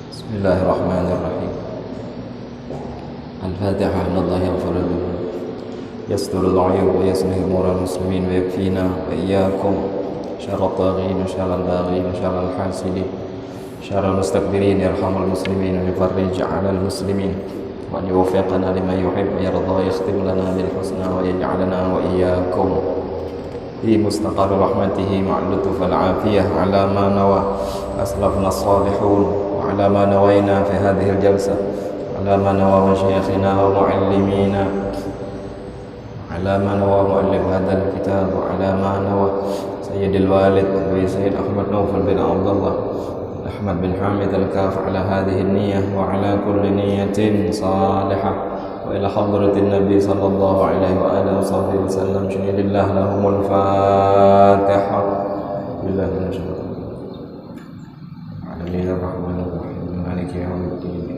Bismillahirrahmanirrahim. Al-Fatihah. Allah yaghfir lana yasturul 'uyub wa yuslih umural muslimin wa yakfina wa iyyakum syarrat taghin wa syarral baghin wa syarral hasidin syarral mustakbirin yarhamul muslimin wa yufarrij 'alal muslimin wa yuwaffiqna lima yuhibbu wa yarda wa yakhtim lana bil husna wa yaj'alna wa iyyakum fi mustaqarri rahmatihi ma'al lutf wal 'afiyah 'ala ma nawa aslafna as-salihun على ما نوينا في هذه الجلسة على ما نوى مشايخنا ومعلمينا على ما نوى مؤلف هذا الكتاب وعلى ما نوى سيد الوالد أبي سيد أحمد نوفل بن عبد الله أحمد بن حامد الكاف على هذه النية وعلى كل نية صالحة وإلى حضرة النبي صلى الله عليه وآله وصحبه وسلم شهد الله لهم الفاتحة بالله من الشيطان Bismillahirrahmanirrahim. Maliki yaumiddin.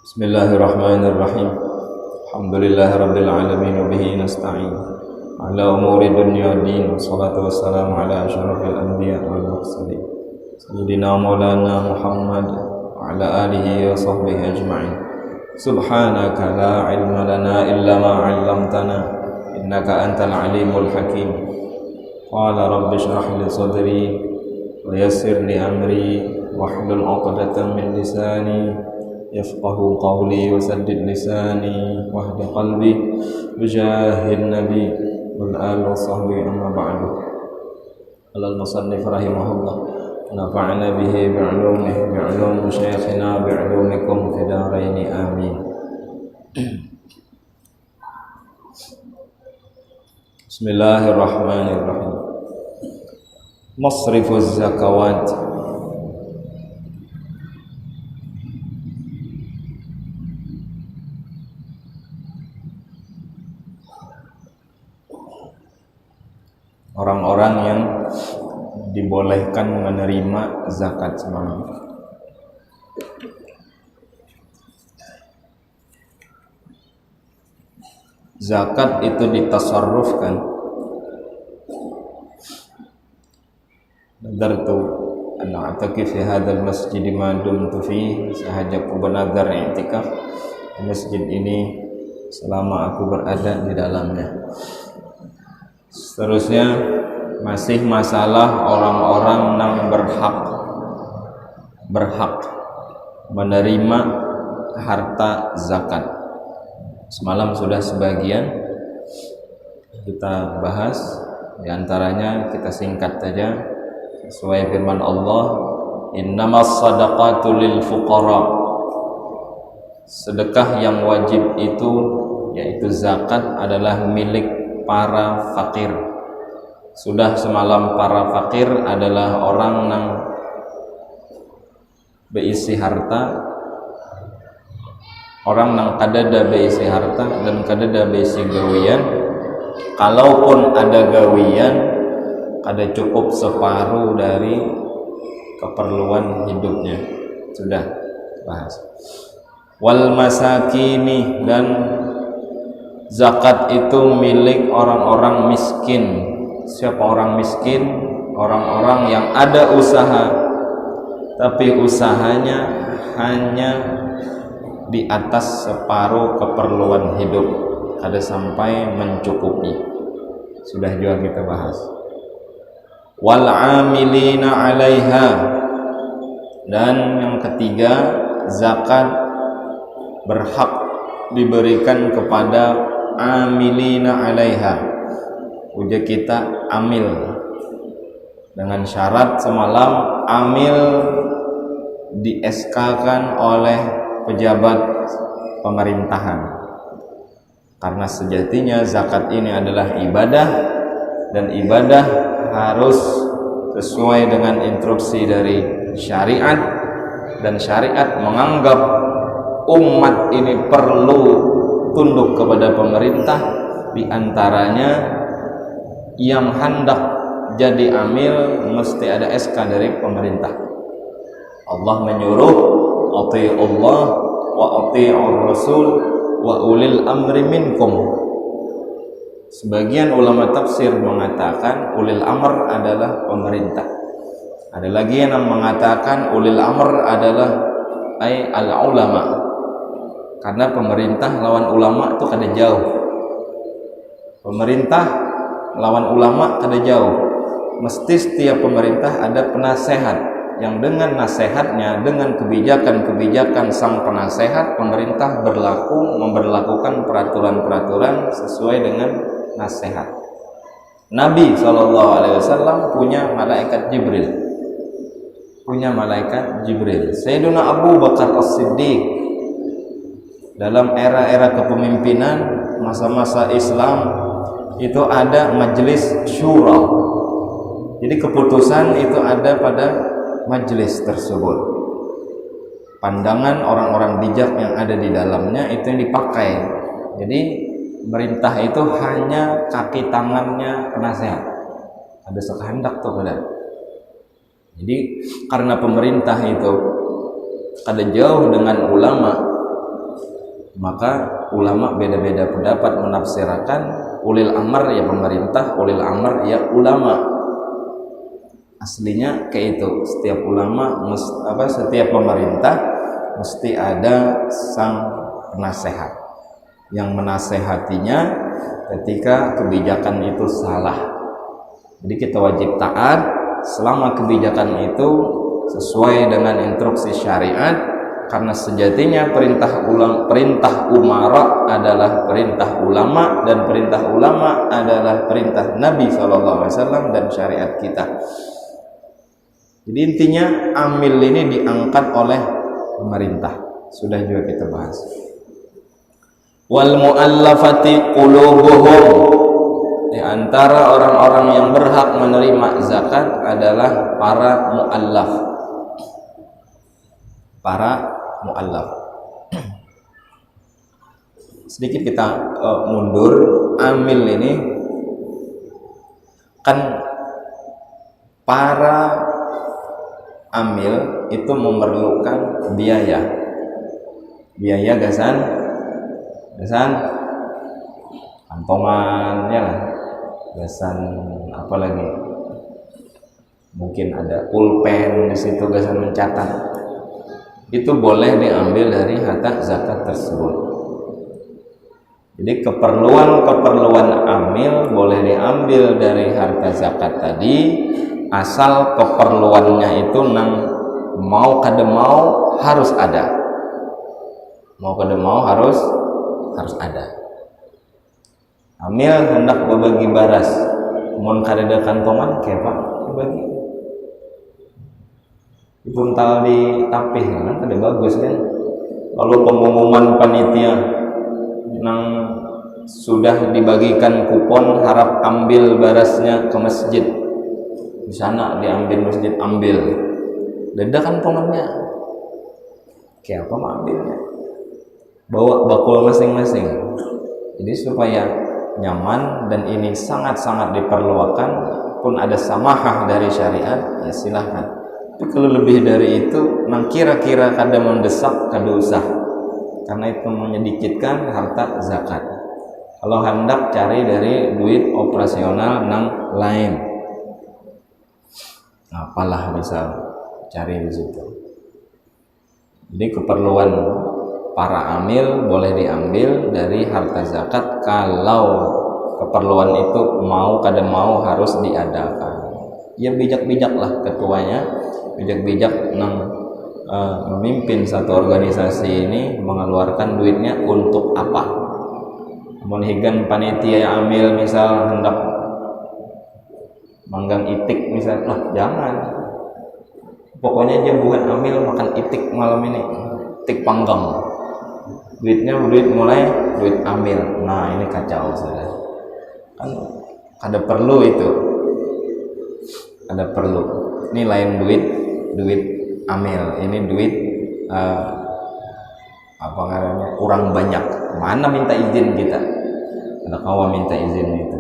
Bismillahirrahmanirrahim. Alhamdulillahirabbil alamin wa bihi nasta'in ala umuri dunya waddin. Wassalatu wassalamu ala asyrafil anbiya wal mursalin sayyidina maulana Muhammad wa ala alihi wa sahbihi ajma'in. Subhanaka la ilma lana illa ma 'allamtana innaka antal alimul hakim. Qala rabbi shrah li sadri wa yassir li amri wahlul 'uqdatam min lisani yafqahu qawli wa saddid lisani wahdi qalbi bijahid nabi wal ali wa sahbihi amma ba'du. Qala al-musannif rahimahullah nafa'na bihi bi'ulumihi bi'ulum syayikhina bi'ulumikum fi daraini amin. Bismillahirrahmanirrahim. Masrifuz zakawat. Orang-orang yang dibolehkan menerima zakat semalam. Zakat itu ditasarrufkan. Nadartu an a'takif fi hadzal masjid ma dumtu fihi, sahaja aku bernazar i'tikaf di masjid ini selama aku berada di dalamnya. Seterusnya masih masalah orang-orang yang berhak menerima harta zakat. Semalam sudah sebagian kita bahas, diantaranya kita singkat saja sesuai firman Allah, innamas sadaqatu lil fuqara. Sedekah yang wajib itu yaitu zakat adalah milik para fakir. Sudah semalam para fakir adalah orang yang berisi harta, orang yang kadada berisi harta dan kadada berisi gawian. Kalaupun ada gawian, kada cukup separuh dari keperluan hidupnya. Sudah bahas. Wal masakini, dan zakat itu milik orang-orang miskin. Siapa orang miskin? Orang-orang yang ada usaha, tapi usahanya hanya di atas separuh keperluan hidup, kada sampai mencukupi. Sudah juga kita bahas. Wal 'amilina 'alaiha, dan yang ketiga, zakat berhak diberikan kepada amilina 'alaiha. Ujar kita amil dengan syarat semalam amil di SK-kan oleh pejabat pemerintahan, karena sejatinya zakat ini adalah ibadah, dan ibadah harus sesuai dengan instruksi dari syariat, dan syariat menganggap umat ini perlu tunduk kepada pemerintah. Di antaranya yang hendak jadi amil mesti ada SK dari pemerintah. Allah menyuruh Allah wa ati'ur rasul wa ulil amri minkum. Sebagian ulama tafsir mengatakan ulil amr adalah pemerintah. Ada lagi yang mengatakan ulil amr adalah al-ulama. Karena pemerintah lawan ulama itu kada jauh. Pemerintah lawan ulama kada jauh. Mesti setiap pemerintah ada penasehat yang dengan nasihatnya, dengan kebijakan-kebijakan sang penasehat, pemerintah memberlakukan peraturan-peraturan sesuai dengan nasihat. Nabi SAW punya malaikat Jibril. Sayyiduna Abu Bakar As-Siddiq dalam era-era kepemimpinan masa-masa Islam itu ada majelis syura. Jadi keputusan itu ada pada majelis tersebut. Pandangan orang-orang bijak yang ada di dalamnya itu yang dipakai. Jadi pemerintah itu hanya kaki tangannya penasehat. Ada sekehendak tuh pada. Jadi karena pemerintah itu kada jauh dengan ulama, maka ulama beda-beda pendapat menafsirkan ulil amr ya pemerintah, ulil amr ya ulama. Aslinya kayak itu, setiap ulama setiap pemerintah mesti ada sang penasehat yang menasehatinya ketika kebijakan itu salah. Jadi kita wajib taat selama kebijakan itu sesuai dengan instruksi syariat, karena sejatinya perintah umara adalah perintah ulama, dan perintah ulama adalah perintah Nabi SAW dan syariat kita. Jadi intinya amil ini diangkat oleh pemerintah. Sudah juga kita bahas. Wal mu'allafati qulubuhum. Di antara orang-orang yang berhak menerima zakat adalah para mu'allaf. Sedikit kita mundur. Amil ini kan para amil itu memerlukan biaya gasan kantongan ya lah, gasan apa lagi, mungkin ada pulpen di situ, gasan mencatat, itu boleh diambil dari harta zakat tersebut. Jadi keperluan amil boleh diambil dari harta zakat tadi, asal keperluannya itu mau kada mau harus ada. Harus ada. Amil hendak berbagi baras, mun kada ada kantongan kepa dibagi. Dipuntal di tapih kan kada bagus kan. Lalu pengumuman panitia sudah dibagikan kupon, harap ambil barasnya ke masjid. Di sana diambil masjid, ambil dada kantongannya kayak apa ambilnya, bawa bakul masing-masing. Jadi supaya nyaman, dan ini sangat-sangat diperlukan, pun ada samahah dari syariat, ya silahkan. Tapi kalau lebih dari itu kira-kira kada mendesak, kada usah, karena itu menyedikitkan harta zakat. Kalau hendak cari dari duit operasional lain, apalah bisa cari di situ. Jadi keperluan para amil boleh diambil dari harta zakat kalau keperluan itu mau kada mau harus diadakan. Ya bijaklah ketuanya, bijak memimpin satu organisasi ini mengeluarkan duitnya untuk apa. Mun higan panitia yang amil misal hendak manggang itik misal, jangan, pokoknya aja buat amil makan itik malam ini, itik panggang, duit amil. Nah ini kacau saudara, kan ada perlu itu, ini lain duit amil, ini duit kurang banyak, mana minta izin kita, ada kawan minta izin itu.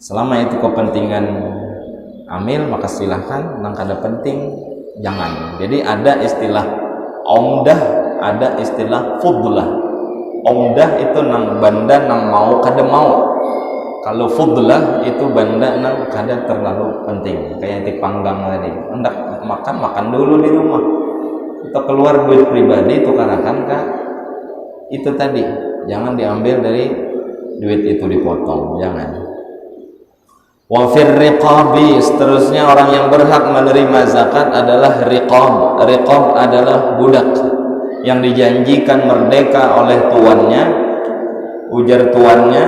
Selama itu kepentingan amil maka silahkan, nang kada penting jangan. Jadi ada istilah omdah, ada istilah fudlah. Omdah itu nang banda nang mau kada mau. Kalau fudlah itu banda nang kada terlalu penting, kayak di panggang tadi. Hendak makan dulu di rumah. Atau keluar duit pribadi tukarakan kah? Itu tadi, jangan diambil dari duit itu dipotong, jangan. Wa fir riqabi, seterusnya orang yang berhak menerima zakat adalah riqab. Riqab adalah budak yang dijanjikan merdeka oleh tuannya. Ujar tuannya,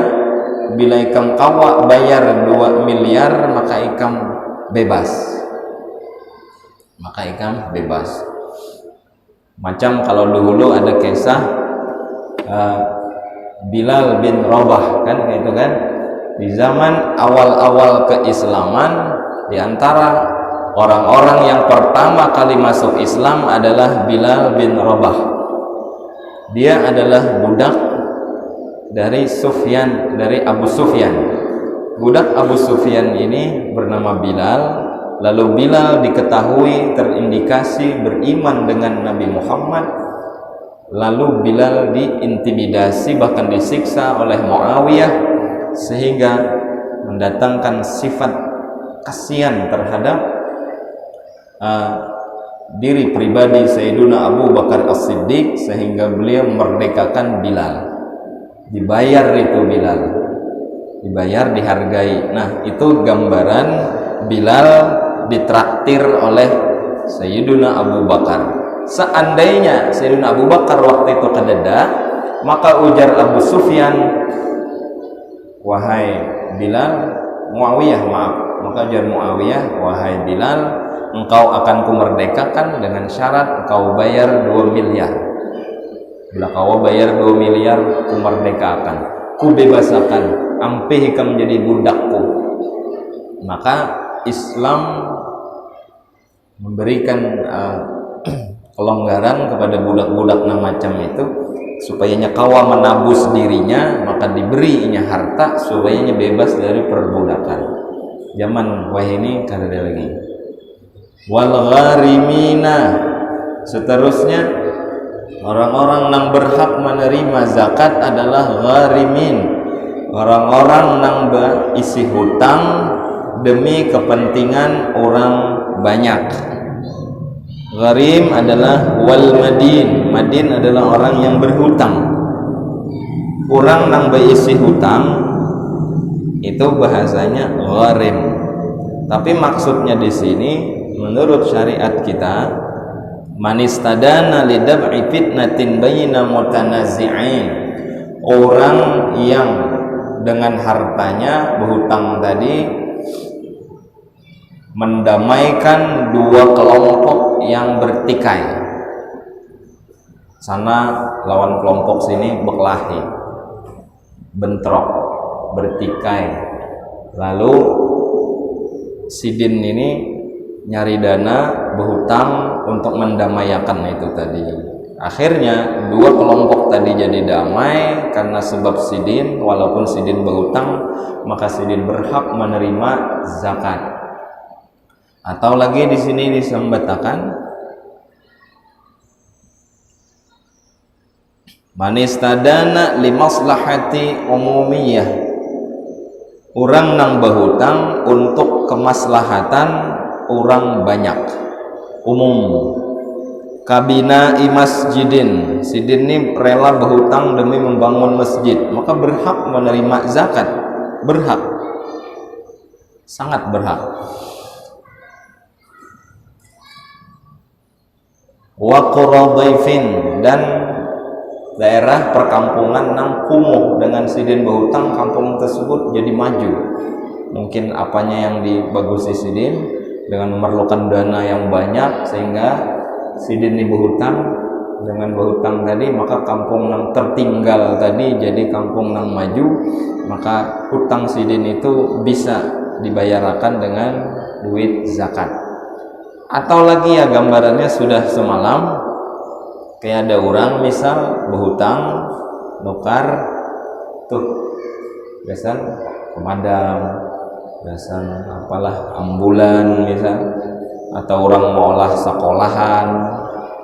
bila ikam kawa bayar 2 miliar maka ikam bebas. Macam kalau dulu ada kisah Bilal bin Rabah kan, kayak itu kan. Di zaman awal-awal keislaman, di antara orang-orang yang pertama kali masuk Islam adalah Bilal bin Rabah. Dia adalah budak dari Abu Sufyan. Budak Abu Sufyan ini bernama Bilal. Lalu Bilal diketahui terindikasi beriman dengan Nabi Muhammad. Lalu Bilal diintimidasi, bahkan disiksa oleh Muawiyah, sehingga mendatangkan sifat kasihan terhadap diri pribadi Sayyiduna Abu Bakar As-Siddiq, sehingga beliau memerdekakan Bilal. Dibayar itu Bilal, dibayar, dihargai. Nah, itu gambaran Bilal ditraktir oleh Sayyiduna Abu Bakar. Seandainya Sayyiduna Abu Bakar waktu itu kededa, maka ujar Abu Sufyan, wahai Bilal, Muawiyah maaf, maka ujar Muawiyah, wahai Bilal, engkau akan kumerdekakan dengan syarat engkau bayar 2 miliar. Bila kau bayar 2 miliar, kumerdekakan, kubebasakan, ampih ikam menjadi budakku. Maka Islam memberikan kelonggaran kepada budak-budak macam itu, supaya kawa menabus dirinya, maka diberinya harta supaya bebas dari perbudakan. Zaman wah ini kada ada lagi. Wal gharimina, seterusnya orang-orang yang berhak menerima zakat adalah gharimin, orang-orang yang berisi hutang demi kepentingan orang banyak. Gharim adalah wal madin. Madin adalah orang yang berhutang. Orang yang berisi hutang itu bahasanya gharim. Tapi maksudnya di sini menurut syariat kita, manistadana lidab'i fitnatin baina mutanazi'in. Orang yang dengan hartanya berhutang tadi mendamaikan dua kelompok yang bertikai. Sana lawan kelompok sini berkelahi, bentrok, bertikai. Lalu sidin ini nyari dana berhutang untuk mendamaikan itu tadi. Akhirnya dua kelompok tadi jadi damai karena sebab sidin. Walaupun sidin berhutang, maka sidin berhak menerima zakat. Atau lagi di sini disebutkan manistadana limaslahati umumiyah, orang nang berhutang untuk kemaslahatan orang banyak, umum. Kabina masjidin, sidin ini rela berhutang demi membangun masjid, maka berhak menerima zakat, berhak, sangat berhak. Wa quradaifin, dan daerah perkampungan nang kumuh dengan sidin berhutang, kampung tersebut jadi maju. Mungkin apanya yang dibagusi sidin dengan memerlukan dana yang banyak, sehingga sidin ini berhutang. Dengan berhutang tadi, maka kampung nang tertinggal tadi jadi kampung nang maju, maka hutang sidin itu bisa dibayarkan dengan duit zakat. Atau lagi ya gambarannya sudah semalam, kayak ada orang misal berhutang nukar tuh biasa pemadam biasa apalah ambulan misal, atau orang mau olah sekolahan,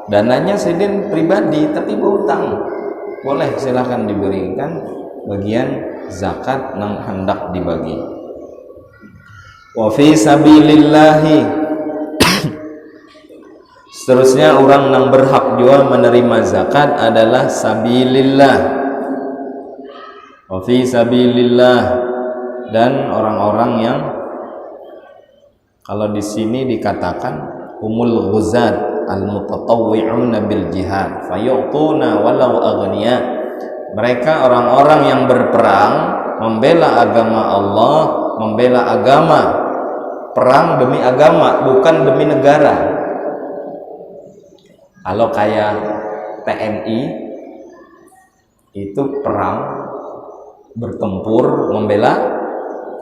dananya sidin pribadi tapi berutang, boleh silahkan diberikan bagian zakat nang hendak dibagi. Wa fi sabilillahi, seterusnya orang yang berhak juga menerima zakat adalah sabilillah. Wa fi sabilillah, dan orang-orang yang kalau di sini dikatakan humul ghuzat al-mutatawwi'una bil jihad fayu'tuna walau aghniya. Mereka orang-orang yang berperang membela agama Allah, membela agama, perang demi agama bukan demi negara. Kalau kayak TNI itu perang bertempur membela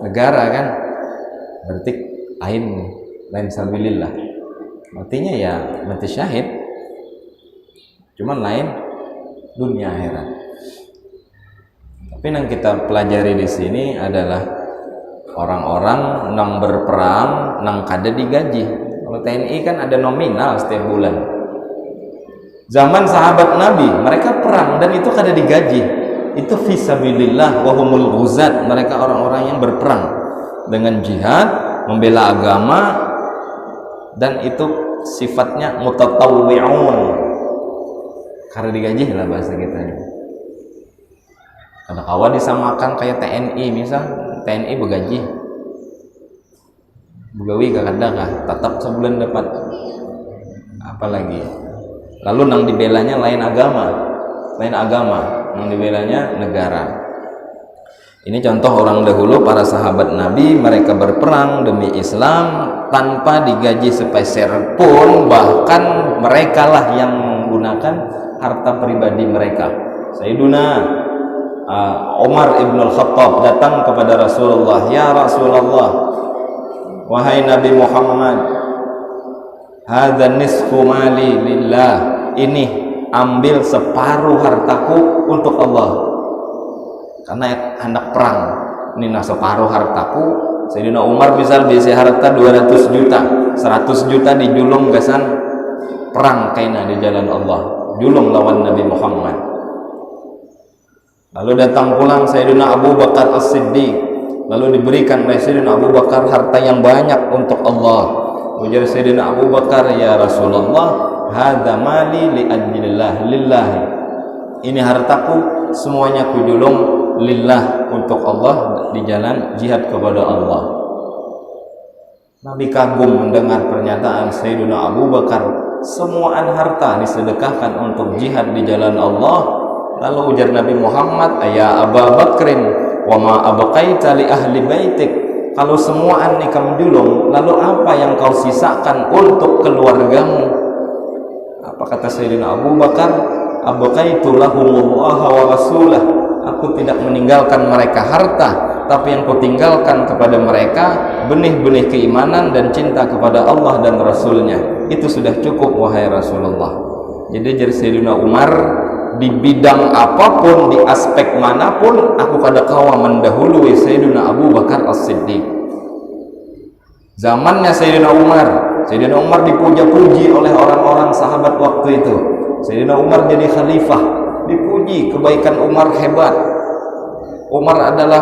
negara kan, berarti lain sabilillah, artinya ya mati syahid, cuman lain dunia akhirat. Tapi yang kita pelajari di sini adalah orang-orang yang berperang nang kada digaji. Kalau TNI kan ada nominal setiap bulan. Zaman sahabat Nabi mereka perang dan itu kada digaji. Itu fisabilillah wa humul ghuzat. Mereka orang-orang yang berperang dengan jihad, membela agama, dan itu sifatnya mutatawwi'un. Kada digaji lah bahasa kita. Kalau kawan disamakan kayak TNI misal, TNI bergaji, begawi gak ada kah? Tetap sebulan dapat. Apalagi lalu nang dibelanya lain agama, nang dibelanya negara. Ini contoh orang dahulu, para sahabat Nabi, mereka berperang demi Islam tanpa digaji sepeser pun, bahkan mereka lah yang menggunakan harta pribadi mereka. Sayyiduna Umar ibn al-Khattab datang kepada Rasulullah, ya Rasulullah, wahai Nabi Muhammad, hadza nisfu mali lillah, ini ambil separuh hartaku untuk Allah, karena hendak perang. Ini nah separuh hartaku. Sayyidina Umar misal bisa harta 200 juta, 100 juta dijulung gasan perang kaina di jalan Allah, julung lawan Nabi Muhammad. Lalu datang pulang Sayyidina Abu Bakar As-Siddiq, lalu diberikan oleh Sayyidina Abu Bakar harta yang banyak untuk Allah. Ujar Sayyidina Abu Bakar, ya Rasulullah, hadza mali li ajlillah lillah, ini hartaku semuanya kujulung lillah, untuk Allah, di jalan jihad kepada Allah. Nabi kagum mendengar pernyataan Sayyidina Abu Bakar, semuaan harta disedekahkan untuk jihad di jalan Allah. Lalu ujar Nabi Muhammad, ya Abu Bakrin, wa ma abqaita li ahli baitik, kalau semuaan ini kamu julung, lalu apa yang kau sisakan untuk keluargamu? Apa kata Sayyidina Abu Bakar? Abqaitu lahumullah wa rasulah, aku tidak meninggalkan mereka harta, tapi yang kutinggalkan kepada mereka benih-benih keimanan dan cinta kepada Allah dan Rasulnya. Itu sudah cukup wahai Rasulullah. Jadi jadi Sayyidina Umar, di bidang apapun, di aspek manapun, aku kada kawa mendahului Sayyidina Abu Bakar As-Siddiq. Zamannya Sayyidina Umar dipuja-puji oleh orang-orang sahabat waktu itu. Sayyidina Umar jadi khalifah, dipuji kebaikan Umar hebat. Umar adalah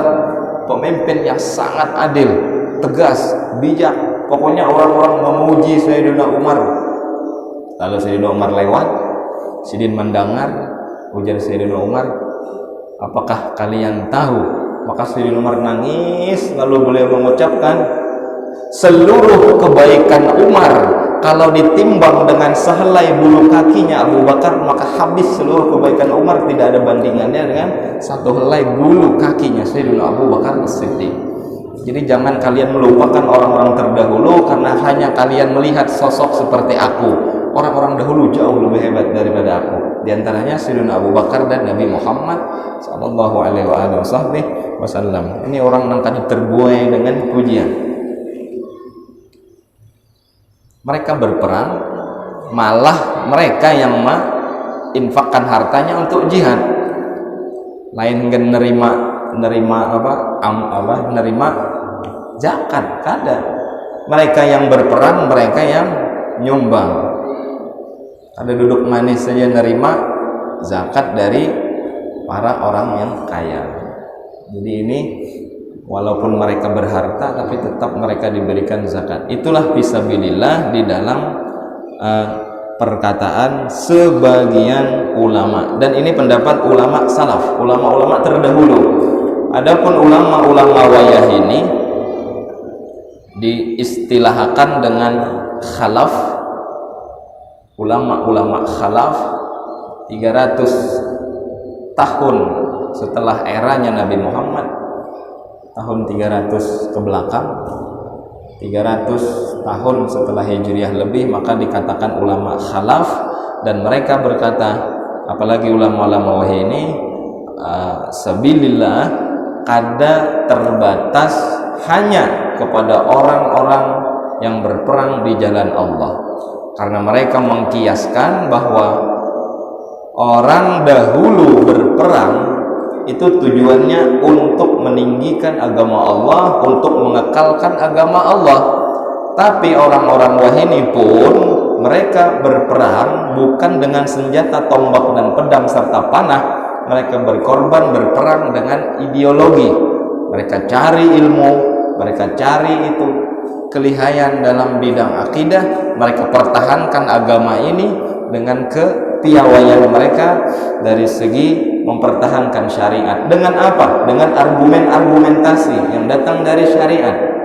pemimpin yang sangat adil, tegas, bijak. Pokoknya orang-orang memuji Sayyidina Umar. Lalu Sayyidina Umar lewat, sidin mendengar. Ujar Sayyidina Umar, apakah kalian tahu? Maka Sayyidina Umar nangis, lalu beliau mengucapkan, seluruh kebaikan Umar kalau ditimbang dengan sehelai bulu kakinya Abu Bakar, maka habis seluruh kebaikan Umar, tidak ada bandingannya dengan satu helai bulu kakinya Sayyidina Abu Bakar As-Siddiq. Jadi jangan kalian melupakan orang-orang terdahulu karena hanya kalian melihat sosok seperti aku. Orang-orang dahulu jauh lebih hebat daripada aku. Di antaranya Sayyidina Abu Bakar dan Nabi Muhammad sallallahu alaihi wasallam. Ini orang yang kadang terbuai dengan pujian. Mereka berperang, malah mereka yang infakkan hartanya untuk jihad. Lain dengan nerima zakat, kada. Mereka yang berperang, mereka yang nyumbang. Ada duduk manis saja nerima zakat dari para orang yang kaya. Jadi ini walaupun mereka berharta tapi tetap mereka diberikan zakat. Itulah fisabilillah di dalam perkataan sebagian ulama, dan ini pendapat ulama salaf, ulama-ulama terdahulu. Adapun ulama-ulama wayah ini diistilahkan dengan khalaf. Ulama-ulama khalaf 300 tahun setelah eranya Nabi Muhammad, tahun 300 ke belakang, 300 tahun setelah Hijriah lebih, maka dikatakan ulama khalaf. Dan mereka berkata, apalagi ulama-ulama wahai ini, sabilillah kada terbatas hanya kepada orang-orang yang berperang di jalan Allah, karena mereka mengkiaskan bahwa orang dahulu berperang itu tujuannya untuk meninggikan agama Allah, untuk mengekalkan agama Allah. Tapi orang-orang wahini pun mereka berperang bukan dengan senjata, tombak dan pedang serta panah. Mereka berkorban berperang dengan ideologi. Mereka cari ilmu, mereka cari itu kelihayan dalam bidang akidah. Mereka pertahankan agama ini dengan kepiawaian mereka dari segi mempertahankan syariat. Dengan apa? Dengan argumen-argumentasi yang datang dari syariat.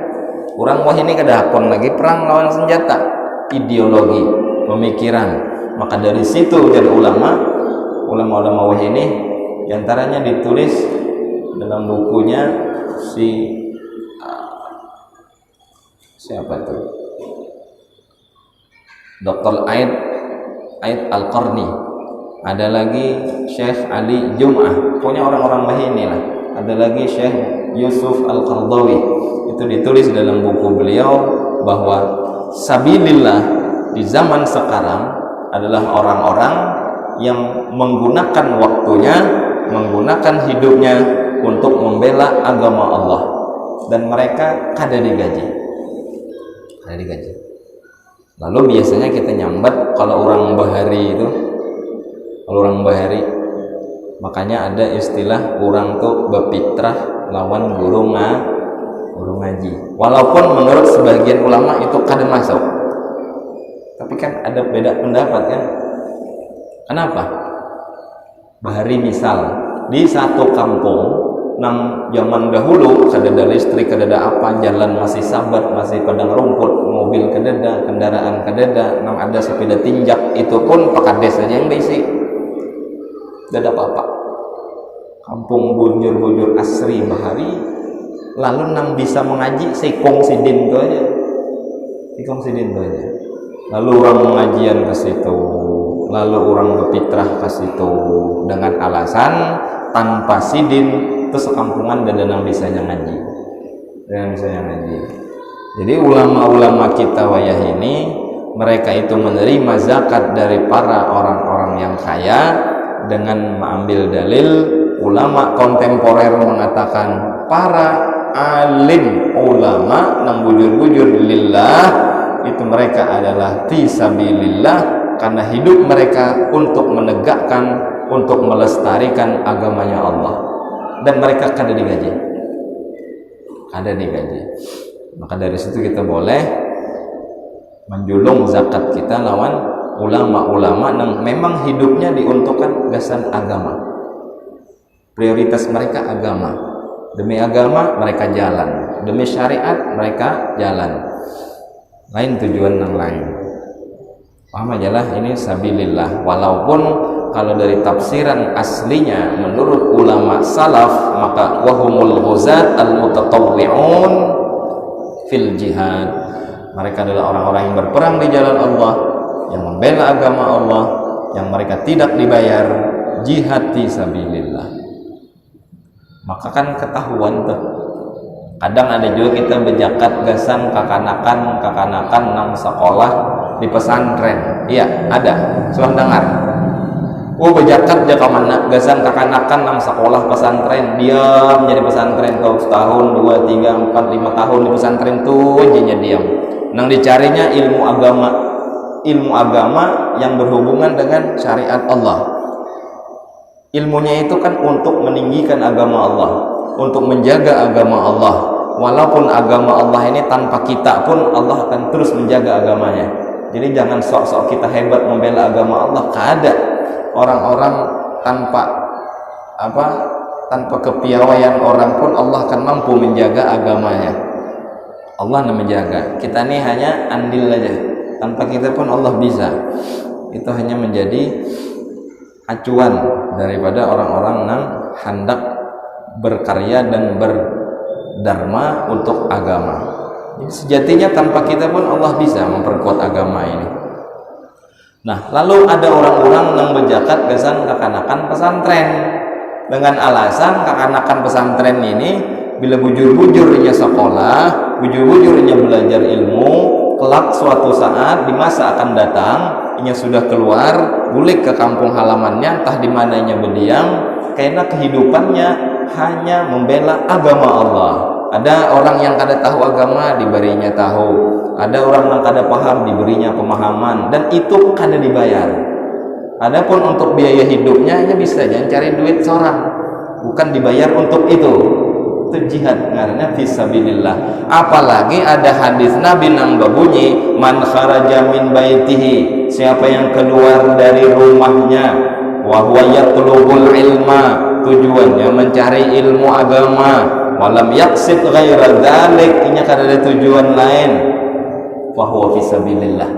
Orang wah ini kedahakon lagi perang lawan senjata, ideologi, pemikiran. Maka dari situ jadi ulama-ulama wah ini diantaranya ditulis dalam bukunya siapa tuh? Dr. Aid Al-Qarni. Ada lagi Syekh Ali Jum'ah, pokoknya orang-orang bahini lah. Ada lagi Syekh Yusuf Al-Qardawi. Itu ditulis dalam buku beliau bahwa sabilillah di zaman sekarang adalah orang-orang yang menggunakan waktunya, menggunakan hidupnya untuk membela agama Allah, dan mereka kada digaji. Lalu biasanya kita nyambat kalau orang bahari itu, makanya ada istilah orang tuh bepitrah lawan guru ngaji. Walaupun menurut sebagian ulama itu kada masuk, tapi kan ada beda pendapat kan. Kenapa? Bahari misal di satu kampung nang zaman dahulu kadada listrik, kadada apa, jalan masih sabat, masih padang rumput, mobil kadada, kendaraan kadada, nang ada sepeda tinjak, itu pun pakades saja yang basic, tidak apa-apa. Kampung bujur-bujur asri bahari, lalu nang bisa mengaji sikong sidin itu aja. Lalu orang mengajian ke situ, lalu orang berpitrah ke situ dengan alasan tanpa sidin itu sekampungan dan nang bisanya ngaji. Jadi ulama-ulama kita wayah ini, mereka itu menerima zakat dari para orang-orang yang kaya dengan mengambil dalil ulama kontemporer mengatakan para alim ulama nang bujur-bujur lillah itu mereka adalah fisabilillah, karena hidup mereka untuk menegakkan, untuk melestarikan agamanya Allah, dan mereka kada digaji. Maka dari situ kita boleh menjulung zakat kita lawan ulama-ulama yang memang hidupnya diuntukkan gasan agama. Prioritas mereka agama. Demi agama mereka jalan, demi syariat mereka jalan. Lain tujuan yang lain. Paham aja lah, ini sabilillah. Walaupun kalau dari tafsiran aslinya menurut ulama salaf, maka wahumul ghuzat al-mutatawwi'un fil jihad. Mereka adalah orang-orang yang berperang di jalan Allah, yang membela agama Allah, yang mereka tidak dibayar, jihad fi sabilillah. Maka kan ketahuan tuh. Kadang ada juga kita berjakat gasan kakanakan nang sekolah di pesantren. Iya, ada. Sudah dengar. Bejakat jaka mana gasan kakanakan nang sekolah pesantren diam jadi pesantren kau setahun 2 3 4 5 tahun di pesantren tuh aja diam nang dicarinya ilmu agama yang berhubungan dengan syariat Allah. Ilmunya itu kan untuk meninggikan agama Allah, untuk menjaga agama Allah. Walaupun agama Allah ini tanpa kita pun Allah akan terus menjaga agamanya. Jadi jangan sok-sok kita hebat membela agama Allah. Kada orang-orang tanpa kepiawaian orang pun Allah akan mampu menjaga agamanya. Allah yang menjaga. Kita ini hanya andil aja. Tanpa kita pun Allah bisa. Itu hanya menjadi acuan daripada orang-orang yang hendak berkarya dan berdharma untuk agama. Jadi sejatinya tanpa kita pun Allah bisa memperkuat agama ini. Nah, lalu ada orang-orang yang berjakat gasan kakanakan pesantren dengan alasan kakanakan pesantren ini bila bujur-bujur inya sekolah, bujur-bujur inya belajar ilmu, kelak suatu saat di masa akan datang inya sudah keluar bulik ke kampung halamannya entah di mana inya berdiam karena kehidupannya hanya membela agama Allah. Ada orang yang kada tahu agama diberinya tahu, ada orang yang kada paham diberinya pemahaman, dan itu kada dibayar. Adapun untuk biaya hidupnya ia bisa jangan cari duit seorang, bukan dibayar untuk itu jihad karena fisabilillah. Apalagi ada hadis Nabi nang berbunyi man kharaja min baitihi, siapa yang keluar dari rumahnya wa huwa yatlubul ilma, tujuannya mencari ilmu agama, walam yaqsid ghaira dzalik, inya kada ada tujuan lain, fa huwa fisabilillah,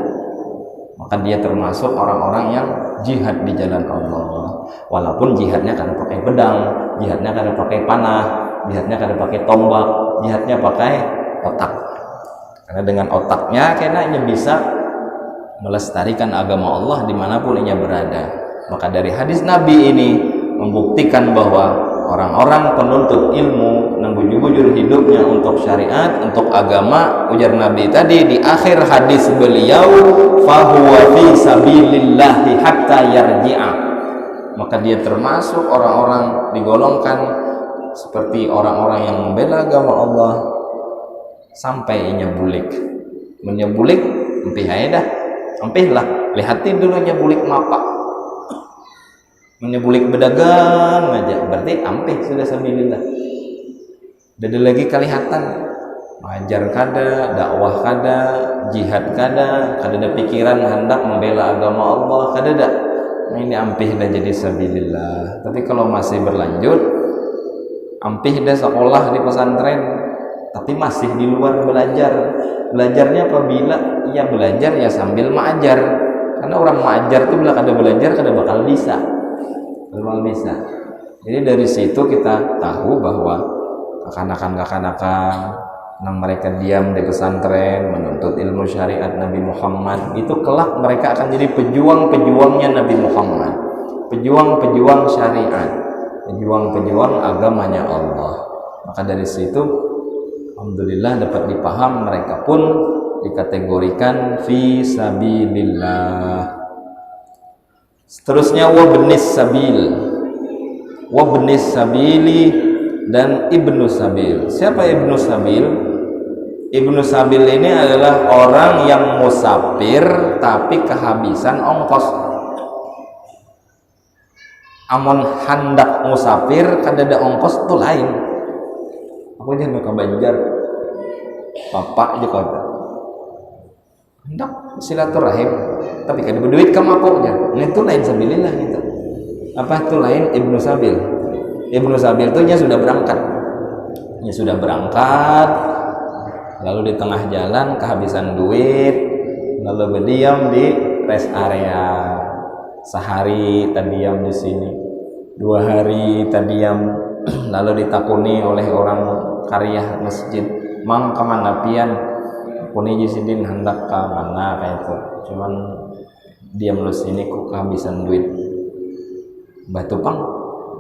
maka dia termasuk orang-orang yang jihad di jalan Allah. Walaupun jihadnya kada pakai pedang, jihadnya kada pakai panah, jihadnya kada pakai tombak, jihadnya pakai otak. Karena dengan otaknya kayaknya bisa melestarikan agama Allah dimanapun ia berada. Maka dari hadis Nabi ini membuktikan bahwa orang-orang penuntut ilmu yang bujur-bujur hidupnya untuk syariat, untuk agama, ujar Nabi tadi di akhir hadis beliau, fahuwa fi sabilillahi hatta yarji'a, maka dia termasuk orang-orang digolongkan seperti orang-orang yang membela agama Allah sampai inya bulik. Menyebulik empih aja dah, empih lah, lihatin dulu nyebulik mapak, menyebulik berdagang aja berarti ampih sudah sabilillah. Ada lagi kelihatan mengajar kada, dakwah kada, jihad kada ada pikiran hendak membela agama Allah kada ada. Nah, ini ampih dah jadi sabilillah. Tapi kalau masih berlanjut, ampih dah sekolah di pesantren tapi masih di luar belajar. Belajarnya apabila ia belajar ya sambil mengajar. Karena orang mengajar tuh bila kada belajar kada bakal bisa. Bisa. Jadi dari situ kita tahu bahwa kakanakan yang mereka diam di pesantren menuntut ilmu syariat Nabi Muhammad itu kelak mereka akan jadi pejuang-pejuangnya Nabi Muhammad, pejuang-pejuang syariat, pejuang-pejuang agamanya Allah. Maka dari situ alhamdulillah dapat dipaham mereka pun dikategorikan fi sabilillah. Seterusnya wabnis sabili dan ibnu sabil. Siapa ibnu sabil? Ibnu sabil ini adalah orang yang musafir tapi kehabisan ongkos. Amun hendak musafir kada ada ongkos itu lain. Aku jangan ke Banjar, bapak aja kau hendak silaturahim tapi kada berduit ke mapoknya. Nah itu lain sabilillah gitu. Apa itu lain ibnu sabil? Ibnu sabil itu nya sudah berangkat, lalu di tengah jalan kehabisan duit, lalu berdiam di rest area. Sehari tadiam di sini, 2 hari tadiam, lalu ditakuni oleh orang karya masjid, mang kemana pian? Kuni jisidin hendak ke mana kayak itu. Cuman diam lu sini kok kehabisan duit. Batu pang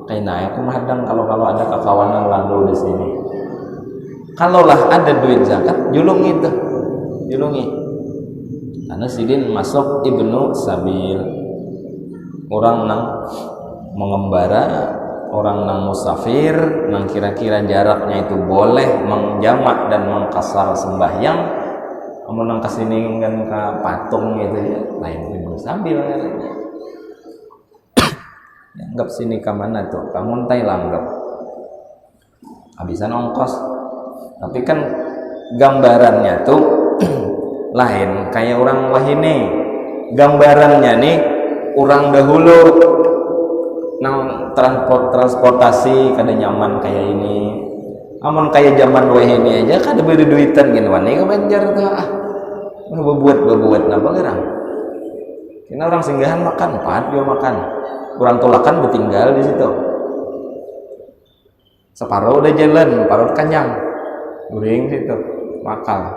kayak aku mahadang kalau ada kekawanan lalu di sini. Kalaulah ada duit zakat, julungi. Karena sidin masuk ibnu sabil. orang nang mengembara, orang nang musafir, nang kira-kira jaraknya itu boleh mengjamak dan mengkasar sembahyang, amun nang kesini kan ke patung gitu ya, lain Ibnu Sabil anggap sini ke mana tuh, kamu Thailand anggap habisan ongkos, tapi kan gambarannya tuh lain kayak orang wahini, gambarannya nih orang dahulu nang transportasi kada nyaman kayak ini, amun kayak zaman wahini aja kada beri duitan gini wani ke Banjar tuh bebuat napa gerang kena orang singgahan makan dia makan kurang tolakan bertinggal di situ separuh udah jalan paruh kanyang guring situ makal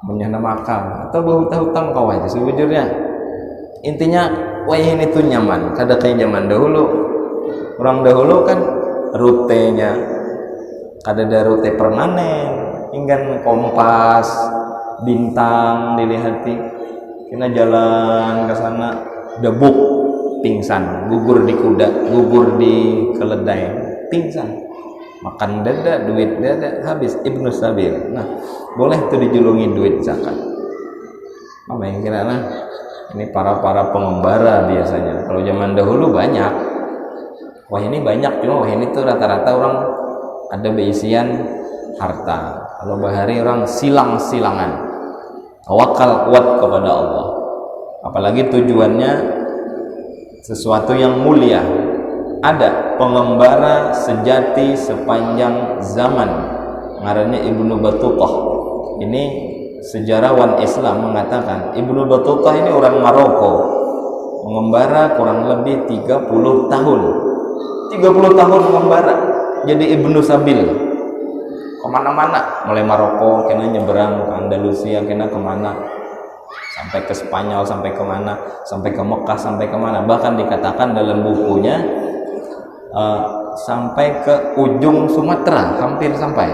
menyana makal atau hutang kau aja sebujurnya intinya ini tuh nyaman kada kayak zaman dahulu. Orang dahulu kan rutenya kada ada rute permanen hingga kompas bintang dilihati kena jalan ke sana debuk pingsan, gugur di kuda, gugur di keledai, pingsan, makan dada, duit dada, habis Ibnu Sabil. Nah, boleh tuh dijulungi duit zakat. Apa yang kira lah? Ini para pengembara biasanya. Kalau zaman dahulu banyak. Wah ini banyak cuma wah ini tuh rata-rata orang ada beisian harta. Kalau bahari orang silang-silangan. Tawakal kuat kepada Allah. Apalagi tujuannya sesuatu yang mulia. Ada pengembara sejati sepanjang zaman ngarannya Ibnu Battutah. Ini sejarawan Islam mengatakan Ibnu Battutah ini orang Maroko, mengembara kurang lebih 30 tahun 30 tahun mengembara jadi Ibnu Sabil kemana-mana, mulai Maroko kena nyeberang ke Andalusia, kena kemana sampai ke Spanyol, sampai kemana, sampai ke Mekah, sampai kemana, bahkan dikatakan dalam bukunya sampai ke ujung Sumatera, hampir sampai.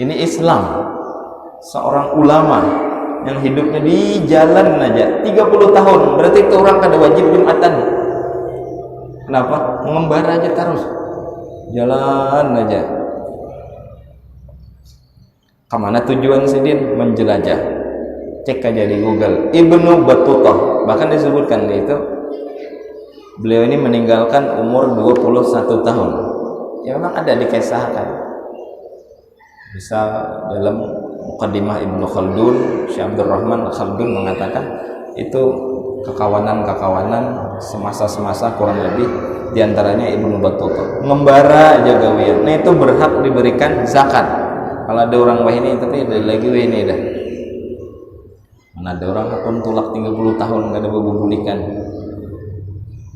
Ini Islam, seorang ulama yang hidupnya di jalan aja 30 tahun, berarti itu orang kada wajib Jumatan. Kenapa? Mengembara aja terus, jalan aja. Kemana tujuan Sidin? Menjelajah. Cek aja di Google Ibnu Battutah, bahkan disebutkan itu beliau ini meninggalkan umur 21 tahun. Ya memang ada dikisahkan. Bisa dalam Muqaddimah Ibnu Khaldun, Syekh Abdul Rahman Khaldun mengatakan itu kekawanan semasa kurang lebih diantaranya Ibnu Battutah. Ngembara aja gawian. Nah itu berhak diberikan zakat. Kalau ada orang wah ini tapi ada lagi wah ini dah. Mana ada orang akun tulak 30 tahun gak ada bebulikan.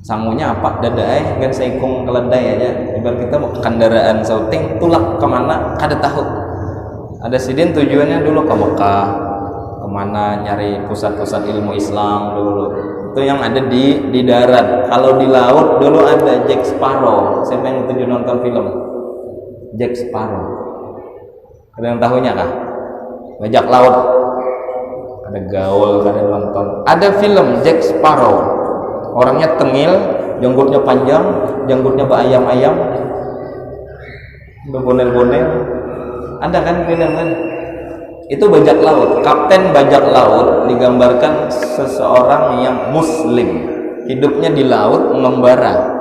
Sangunya apa dada kan seikung keledai aja. Ibarat kita mau kendaraan sauting tulak kemana kada tahu. Ada sidin tujuannya dulu ke Mekah, kemana nyari pusat-pusat ilmu Islam dulu. Itu yang ada di darat. Kalau di laut dulu ada Jack Sparrow. Siapa yang tujuh nonton film Jack Sparrow? Ada yang tahunya kah? Bajak laut. Ada gaul, ada nonton. Ada film Jack Sparrow. Orangnya tengil, janggutnya panjang, janggutnya beayam-ayam, berbonel-bonel. Ada kan film kan? Itu bajak laut. Kapten bajak laut digambarkan seseorang yang muslim, hidupnya di laut mengembara,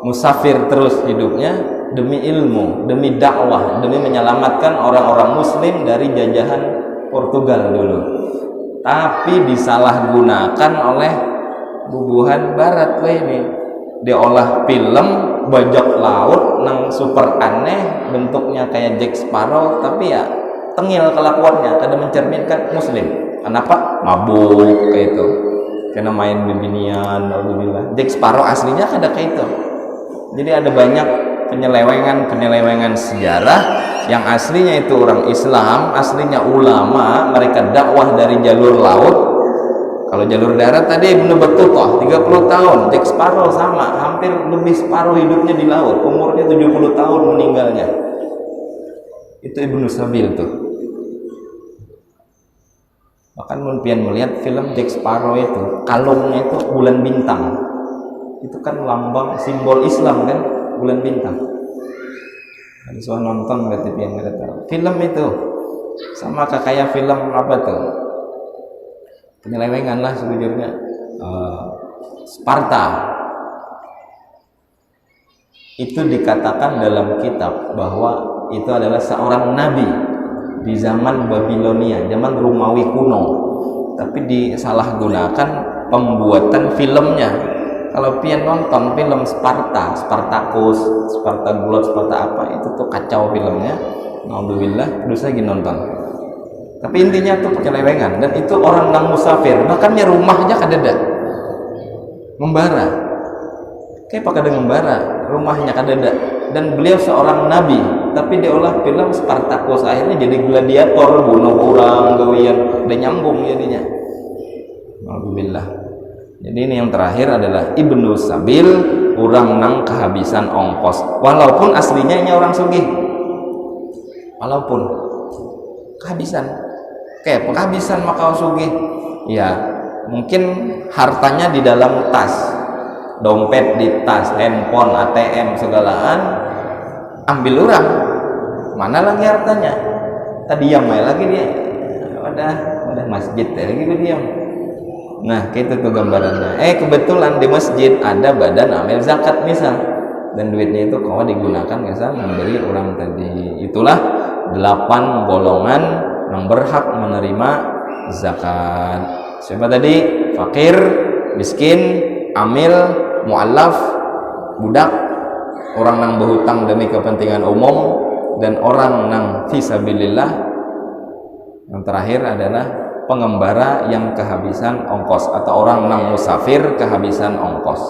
musafir terus hidupnya demi ilmu, demi dakwah, demi menyelamatkan orang-orang muslim dari jajahan Portugal dulu. Tapi disalahgunakan oleh bubuhan barat ini. Diolah film bajak laut nang super aneh, bentuknya kayak Jack Sparrow tapi ya tengil kelakuannya, kada mencerminkan muslim. Kenapa? Mabuk kayak itu. Kena main bibinian, alhamdulillah. Jack Sparrow aslinya kada kayak itu. Jadi ada banyak penyelewengan sejarah yang aslinya itu orang Islam, aslinya ulama, mereka dakwah dari jalur laut. Kalau jalur darat tadi Ibnu Battutah 30 tahun, Jack Sparrow sama, hampir lebih separuh hidupnya di laut, umurnya 70 tahun meninggalnya. Itu Ibnu Sabil tuh. Bahkan mungkin melihat film Jack Sparrow itu, kalungnya itu bulan bintang. Itu kan lambang simbol Islam kan, bulan bintang. Ada soal nonton berarti pian nggak tahu. Film itu sama kayak film apa tuh? Penyelewengan lah sejujurnya. Sparta. Itu dikatakan dalam kitab bahwa itu adalah seorang nabi di zaman Babilonia, zaman Romawi kuno, tapi disalahgunakan pembuatan filmnya. Kalau pian nonton film Sparta, Spartacus, Spartagulot, Sparta apa, itu tuh kacau filmnya. Alhamdulillah, terus lagi nonton. Tapi intinya tuh penyelewengan, dan itu orang nang musafir, bahkan ya rumahnya kadada membara. Kayak pakai dengan membara, rumahnya kadada. Dan beliau seorang nabi, tapi diolah film Spartacus, akhirnya jadi gladiator, bunuh orang, gawian, dan nyambung jadinya. Alhamdulillah. Jadi ini yang terakhir adalah Ibnu Sabil, orang nang kehabisan ongkos, walaupun aslinya ini orang sugih, walaupun kehabisan, kayak kehabisan makau sugih, ya mungkin hartanya di dalam tas, dompet di tas, handphone, ATM segalaan, ambil orang, mana lagi hartanya? Tadi diam lagi dia, udah masjid lagi dia diam. Nah, gitu tuh gambarannya. Kebetulan di masjid ada badan amil zakat misal, dan duitnya itu kalau digunakan misal memberi orang tadi. Itulah 8 golongan yang berhak menerima zakat. Siapa tadi? Fakir, miskin, amil, mu'allaf, budak, orang yang berhutang demi kepentingan umum, dan orang yang fisabilillah. Yang terakhir adalah pengembara yang kehabisan ongkos, atau orang yang musafir kehabisan ongkos.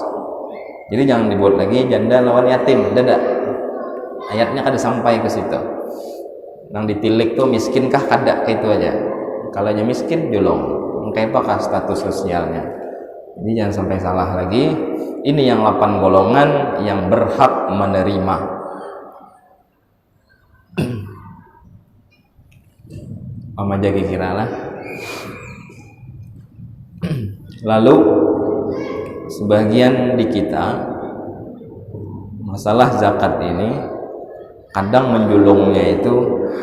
Jadi jangan dibuat lagi janda lawan yatim, dada. Ayatnya kada sampai ke situ. Yang ditilik tuh miskinkah kada, kayak itu aja. Kalau nya miskin julung, kayak apakah status sosialnya. Jadi jangan sampai salah lagi. Ini yang 8 golongan yang berhak menerima. Ama jaga kira lah. Lalu sebagian di kita masalah zakat ini kadang menjulungnya itu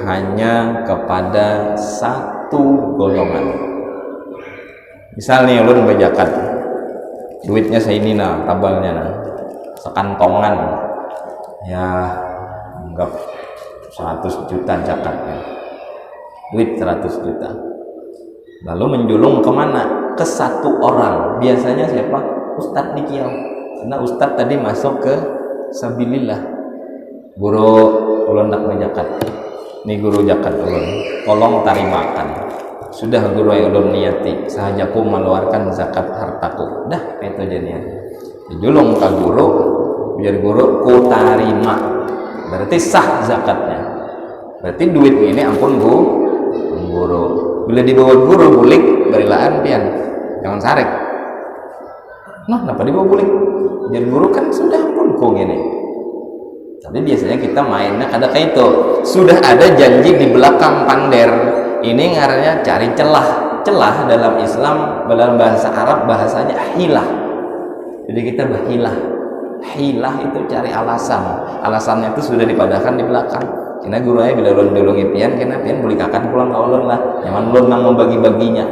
hanya kepada satu golongan. Misalnya ulun berzakat, duitnya seini nah, tabalnya nah, sekantongan, ya anggap 100 juta zakatnya, duit 100 juta. Lalu menjulung kemana? Ke satu orang. Biasanya siapa? Ustadz di Kiau. Karena ustadz tadi masuk ke sabilillah. Guru ulun nak menjakat. Ini guru jakat ulun. Tolong tarimakan. Sudah guru yang ulun niati. Sahajaku mengeluarkan zakat hartaku. Dah itu jadinya. Dijulung ke guru. Biar guru ku tarima. Berarti sah zakatnya. Berarti duit ini ampun guru. Bila dibawa guru bulik berilaan pian, jangan sarek. Nah, kenapa dibawa bulik? Jadi guru kan sudah pun kok gini. Tapi biasanya kita mainnya kada kayak itu. Sudah ada janji di belakang pander. Ini ngarannya cari celah. Celah dalam Islam, dalam bahasa Arab bahasanya hilah. Jadi kita berhilah. Hilah itu cari alasan. Alasannya itu sudah dipadahkan di belakang. Kena guru aja bila ulun dolongi pian, kena pian boleh kakan pulang ke ulun lah. Jangan ulun nang membagi-baginya.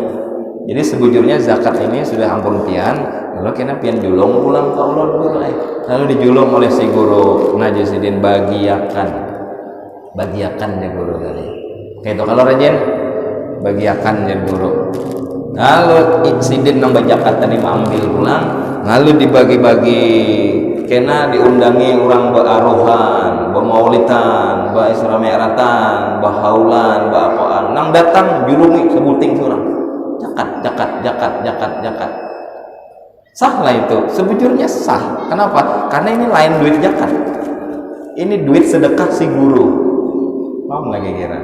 Jadi sebujurnya zakat ini sudah ampun pian, lalu kena pian julung pulang ke ulun guru aja. Lalu dijulung oleh si guru Najisidin bagiakan ya guru tadi. Kayak itu kalau rajin bagiakan ya guru. Lalu sidin nang zakat tadi ambil pulang, lalu dibagi-bagi. Kena diundangi orang bearuhan, bemaulitan, Isra Mi'ratan, bahaulan, apaan. Nang datang julungi sebuting surang. Zakat. Sah lah itu. Sebujurnya sah. Kenapa? Karena ini lain duit zakat. Ini duit sedekah si guru. Paham lagi kira?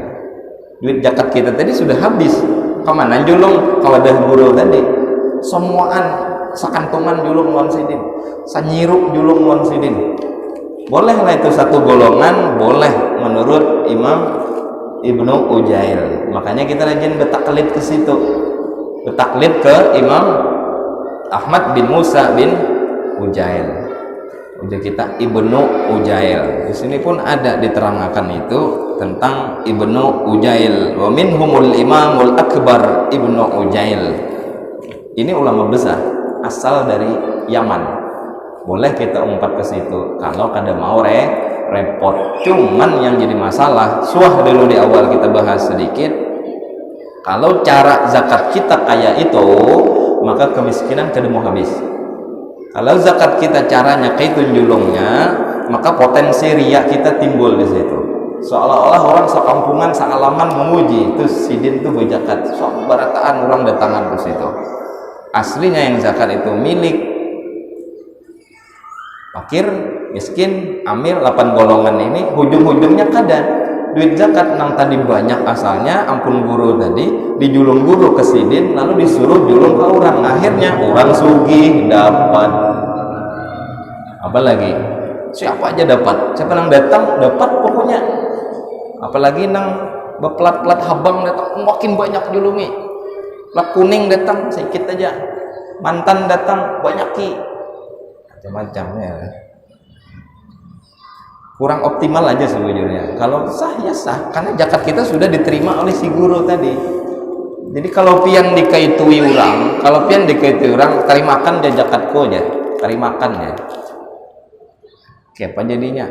Duit zakat kita tadi sudah habis. Kemana julung? Kalau ada guru tadi. Semuaan sakantongan julung lawan sidin, sanyiruk julung lawan sidin. Bolehlah itu satu golongan, boleh menurut Imam Ibnu Ujail. Makanya kita rajin bertaklid ke situ. Taklid ke Imam Ahmad bin Musa bin Ujail. Udah kita Ibnu Ujail. Di sini pun ada diterangkan itu tentang Ibnu Ujail. Wa minhumul Imamul Akbar Ibnu Ujail. Ini ulama besar, asal dari Yaman. Boleh kita umpat ke situ kalau kada mau repot. Cuman yang jadi masalah, suah dulu di awal kita bahas sedikit. Kalau cara zakat kita kayak itu, maka kemiskinan kada mau habis. Kalau zakat kita caranya kayak itu julungnya, maka potensi riak kita timbul di situ. Seolah-olah orang sekampungan, sealaman memuji itu sidin itu berzakat. So barataan orang datangan ke situ. Aslinya yang zakat itu milik fakir, miskin, amil, 8 golongan ini hujung-hujungnya kada. Duit zakat nang tadi banyak asalnya, ampun guru tadi dijulung guru ke sidin lalu disuruh julung ke orang, akhirnya orang sugih dapat. Apalagi siapa aja dapat, siapa nang datang dapat pokoknya. Apalagi nang beplat-plat habang datang makin banyak julungi, plat kuning datang sedikit aja, mantan datang banyak ki, macam-macam ya. Kurang optimal aja sebetulnya. Kalau sah ya sah, karena zakat kita sudah diterima oleh si guru tadi. Jadi kalau pian dikaitui orang, kali makan dia zakatku aja, kali makan ya. Kayak apa jadinya?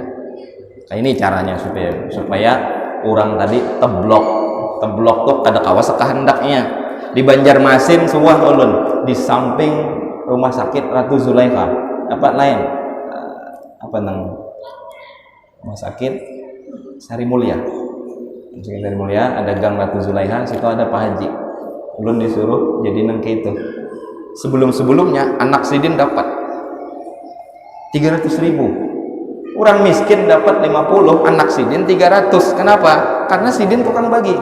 Nah, ini caranya supaya orang tadi teblok tuh kada kawas kehendaknya. Di Banjarmasin suah ulun di samping rumah sakit Ratu Zulaikha. Apa lain? Apa nang rumah sakit Sari Mulia. Sari Mulia ada gang Ratu Zulaikha, situ ada Pak Haji. Ulun disuruh jadi nang itu. Sebelum-sebelumnya anak sidin dapat 300.000. Orang miskin dapat 50, anak sidin 300. Kenapa? Karena sidin tukang bagi.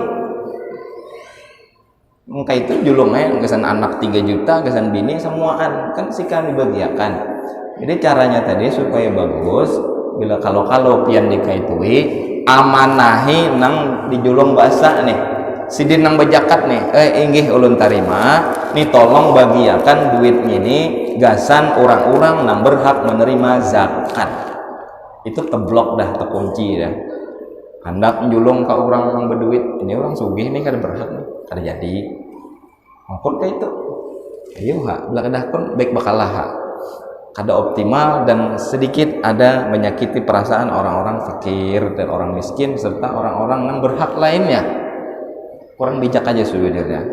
Maka itu julungnya kesan anak 3 juta, kesan bini semuaan kan sikan dibagiakan. Jadi caranya tadi supaya bagus. Bila kalau pian dikaitui amanahi nang dijulung bahasa nih sidin nang bejakat nih inggih ulun tarima nih tolong bagiakan duitnya ini gasan orang-orang nang berhak menerima zakat. Itu teblok dah, terkunci dah. Hendak njulung ke orang yang berduit, ini orang sugih nih kada berhak nih, kada jadi angkut kayak itu ayo belakang pun baik bakalah kada optimal dan sedikit ada menyakiti perasaan orang-orang fakir dan orang miskin serta orang-orang yang berhak lainnya. Kurang bijak aja sebenarnya.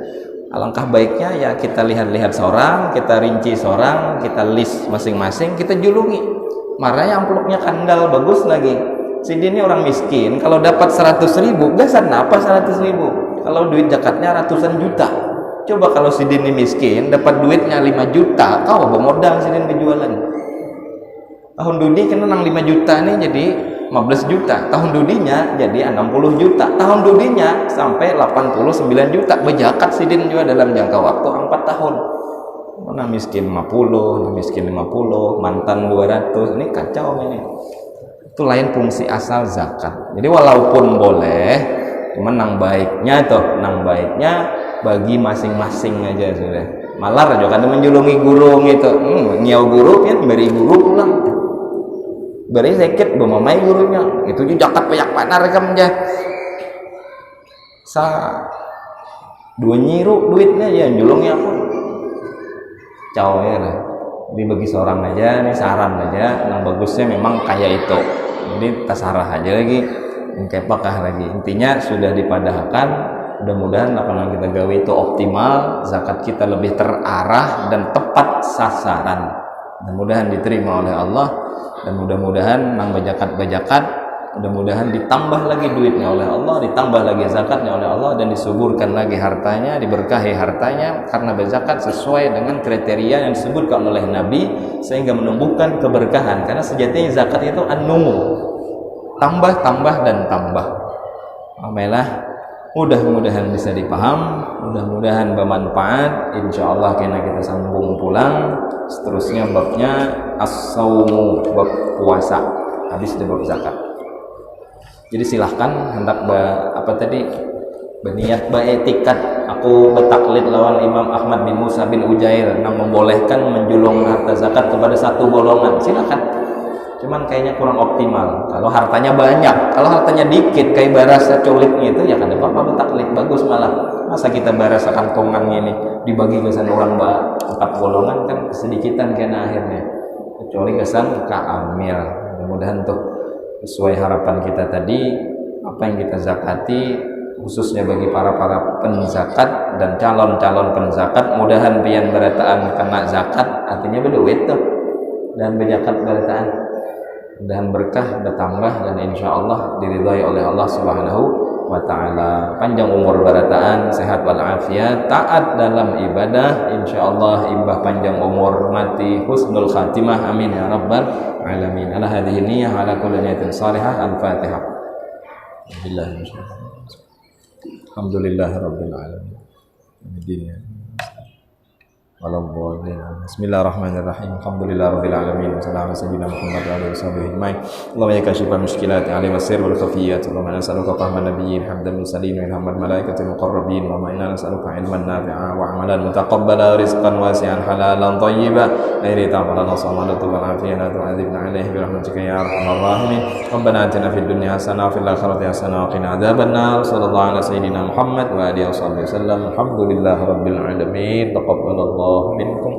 Alangkah baiknya ya kita lihat-lihat seorang, kita rinci seorang, kita list masing-masing, kita julungi. Marahnya amplopnya kandal bagus lagi. Sidin ini orang miskin, kalau dapat 100.000, gasan apa 100.000? Kalau duit zakatnya ratusan juta. Coba kalau sidin ini miskin, dapat duitnya 5 juta, kau apa modal sidin berjualan? Tahun dudi kena nang 5 juta nih jadi 15 juta. Tahun dudinya jadi 60 juta. Tahun dudinya sampai 89 juta. Berzakat sidin juga dalam jangka waktu 4 tahun. Mana miskin 50, miskin 50, mantan 200. Ini kacau ini. Itu lain fungsi asal zakat. Jadi walaupun boleh, cuman nang baiknya bagi masing-masing aja sudah. Malar aja kan menjulungi guru gitu. Nyiau guru kan beri guru pulang. Beri sakit memamai gurunya. Itu juga zakat banyak panar kan aja. Dua nyiru duitnya ya julungnya pun. Caw ya lah. Dibagi seorang aja, nih saran aja. Yang bagusnya memang kayak itu. Jadi tasarah aja lagi. Kepakah lagi. Intinya sudah dipadahkan. Mudah-mudahan apa yang kita gawe itu optimal, zakat kita lebih terarah dan tepat sasaran. Mudah-mudahan diterima oleh Allah dan mudah-mudahan nang bajakat, mudah-mudahan ditambah lagi duitnya oleh Allah, ditambah lagi zakatnya oleh Allah dan disuburkan lagi hartanya, diberkahi hartanya karena berzakat sesuai dengan kriteria yang disebutkan oleh Nabi sehingga menumbuhkan keberkahan. Karena sejatinya zakat itu an-numu, tambah dan tambah. Alhamdulillah. Mudah-mudahan bisa dipaham, mudah-mudahan bermanfaat. Insyaallah kena kita sambung pulang. Seterusnya babnya as-saumu, bab puasa. Habis dari bab zakat. Jadi silahkan hendak berniat beretikat aku bertaklid lawan Imam Ahmad bin Musa bin Ujair yang membolehkan menjulung harta zakat kepada satu golongan, silakan. Cuman kayaknya kurang optimal. Kalau hartanya banyak, kalau hartanya dikit kayak barasa colik gitu ya kan apa bertaklid bagus malah. Masa kita barasa kantongan ini dibagi ke sana orang 4 golongan kan kesedikitan kena akhirnya. Kecuali kesan amil. Mudah-mudahan tuh sesuai harapan kita tadi, apa yang kita zakati khususnya bagi para penzakat dan calon-calon penzakat, mudahan pian berataan kena zakat artinya berduit tuh dan berzakat berataan, mudahan berkah bertambah dan insya Allah diridhai oleh Allah Subhanahu wa ta'ala. Panjang umur barataan, sehat walafiat, taat dalam ibadah, insya Allah imbah panjang umur, mati husnul khatimah, amin ya rabbal alamin. Ala hadhihi niyyah ala kulli niyatin salihah. Al-Fatihah. Alhamdulillah rabbil alamin. Bismillahirrahmanirrahim. Alhamdulillah rabbil alamin. Sallallahu alaihi wasallam Muhammad wa alihi wasallam. Allahumma ya kashifal mushkilat alim as-sir wal khafiyat. Allahumma nas'aluka fahman nabiyyin hamdan mursalin wa ilhamal malaikatil muqarrabin. Wa inna nas'aluka ilman nafi'a wa amalan mutaqabbala rizqan wasi'an halalan thayyiban. Ghairi ta'ala nasalatu wal afiyana tu'adzibna alaihi bi rahmatika ya arhamar rahimin. Rabbana atina fid dunya hasanah wa fil akhirati hasanah wa qina adzabannar. Sallallahu ala sayyidina Muhammad wa alihi wasallam. Alhamdulillah rabbil alamin. Taqabbalallahu minkum.